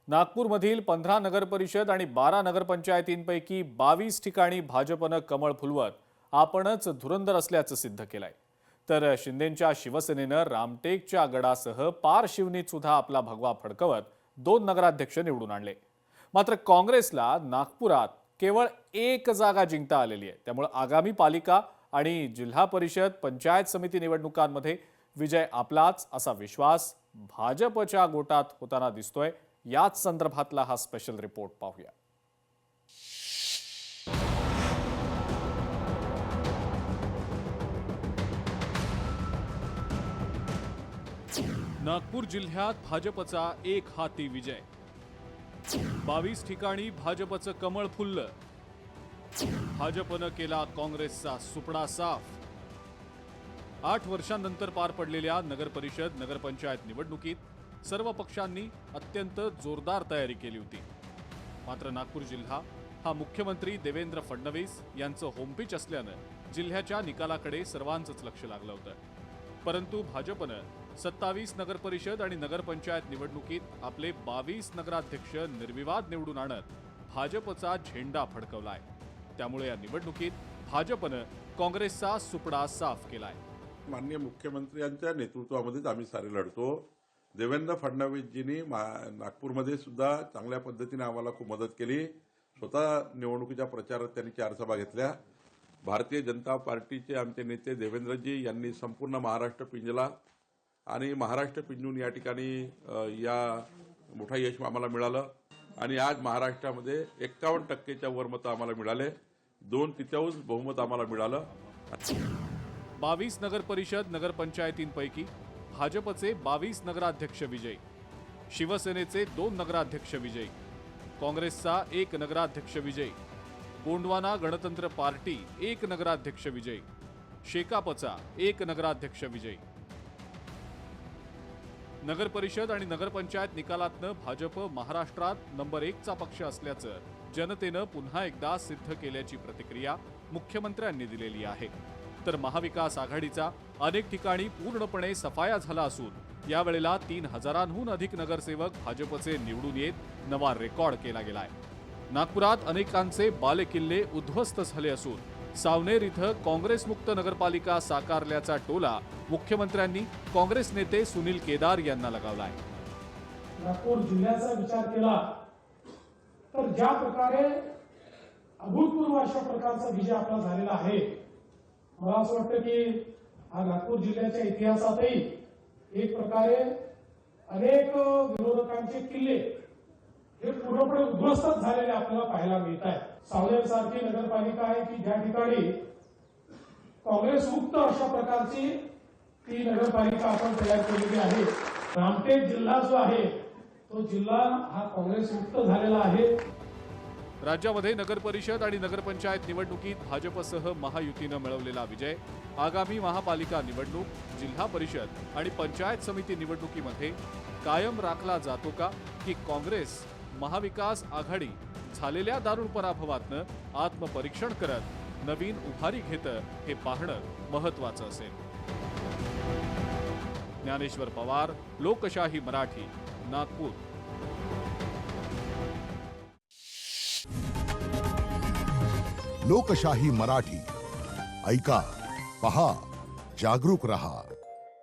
नागपूरमधील 15 नगरपरिषद आणि 12 नगरपंचायतींपैकी 22 ठिकाणी भाजपनं कमळ फुलवत आपणच धुरंधर असल्याचं सिद्ध केलंय। तर शिंदेंच्या शिवसेनेनं रामटेकच्या गडासह पार शिवनीत सुद्धा आपला भगवा फडकवत 2 नगराध्यक्ष निवडून आणले। मात्र काँग्रेसला नागपुरात केवळ 1 जागा जिंकता आलेली आहे। त्यामुळे आगामी पालिका आणि जिल्हा परिषद पंचायत समिती निवडणुकांमध्ये विजय आपलाच असा विश्वास भाजपच्या गोटात होताना दिसतोय। याच संदर्भातला हा स्पेशल रिपोर्ट पाहूया। नागपूर जिल्ह्यात भाजपचा एक हाती विजय। 22 ठिकाणी भाजपचं कमळ फुललं। भाजपनं केला काँग्रेसचा सुपडा साफ। 8 वर्षांनंतर पार पडलेल्या नगरपरिषद नगरपंचायत निवडणुकीत सर्व पक्षांनी अत्यंत जोरदार तयारी केली होती। मात्र नागपूर जिल्हा हा मुख्यमंत्री देवेंद्र फडणवीस यांचं होमपिच असल्यानं जिल्ह्याच्या निकालाकडे सर्वांचंच लक्ष लागलं होतं। परंतु भाजपनं 27 नगरपरिषद आणि नगरपंचायत निवडणुकीत आपले 22 नगराध्यक्ष निर्विवाद निवडून आणत भाजपचा झेंडा फडकवलाय। त्यामुळे या निवडणुकीत भाजपनं काँग्रेसचा सुपडा साफ केलाय। माननीय मुख्यमंत्र्यांच्या नेतृत्वामध्येच आम्ही सारे लढतो। देवेंद्र फडणवीसजींनी नागपूरमध्ये सुद्धा चांगल्या पद्धतीने आम्हाला खूप मदत केली। स्वतः निवडणुकीच्या प्रचारात त्यांनी 4 सभा घेतल्या। भारतीय जनता पार्टीचे आमचे नेते देवेंद्रजी यांनी संपूर्ण महाराष्ट्र पिंजला आणि महाराष्ट्र पिंजून या ठिकाणी या मोठा यश आम्हाला मिळालं आणि आज महाराष्ट्रामध्ये 51% वर मतं आम्हाला मिळाले। 2/3 बहुमत आम्हाला मिळालं। 22 नगरपरिषद नगरपंचायतींपैकी भाजपचे 22 नगराध्यक्ष विजयी, शिवसेनेचे 2 नगराध्यक्ष विजयी, काँग्रेसचा 1 नगराध्यक्ष विजयी, गोंडवाना गणतंत्र पार्टी 1 नगराध्यक्ष विजयी, शेकापचा 1 नगराध्यक्ष विजयी। नगरपरिषद आणि नगरपंचायत निकालातनं भाजप महाराष्ट्रात नंबर 1 चा पक्ष असल्याचं जनतेनं पुन्हा एकदा सिद्ध केल्याची प्रतिक्रिया मुख्यमंत्र्यांनी दिलेली आहे। तर महाविकास आघाडीचा अनेक ठिकाणी पूर्णपणे सफाया झाला असून यावेळेला 3000हून अधिक नगरसेवक भाजपचे निवडून येत नवा रेकॉर्ड केला गेलाय। नागपुरात अनेकांचे बालेकिल्ले उद्ध्वस्त झाले असून सावनेर इथं काँग्रेसमुक्त नगरपालिका साकारल्याचा टोला मुख्यमंत्र्यांनी काँग्रेस नेते सुनील केदार यांना लगावलाय। नागपूर जिल्ह्याचा विचार केला तर ज्या प्रकारे अभूतपूर्व अशा प्रकारचा विजय आपला झालेला आहे, मला असं वाटतं की हा नागपूर जिल्ह्याच्या इतिहासातही एक प्रकारे अनेक विरोधकांचे किल्ले हे पूर्णपणे उद्ध्वस्त झालेले आपल्याला पाहायला मिळत आहे। सावनेर सारखी नगरपालिका आहे की ज्या ठिकाणी काँग्रेस मुक्त अशा प्रकारची ती नगरपालिका आपण तयार केलेली आहे। रामटेक जिल्हा जो आहे तो जिल्हा हा काँग्रेस मुक्त झालेला आहे। राज्यामध्ये नगरपरिषद आणि नगरपंचायत निवडणुकीत भाजपसह महायुतीनं मिळवलेला विजय आगामी महापालिका निवडणूक, जिल्हा परिषद आणि पंचायत समिती निवडणुकीमध्ये कायम राखला जातो का, की काँग्रेस महाविकास आघाडी झालेल्या दारुण पराभवातनं आत्मपरीक्षण करत नवीन उभारी घेतं हे पाहणं महत्त्वाचं असेल। ज्ञानेश्वर पवार, लोकशाही मराठी, नागपूर। लोकशाही मराठी ऐका, पहा, जागरूक रहा।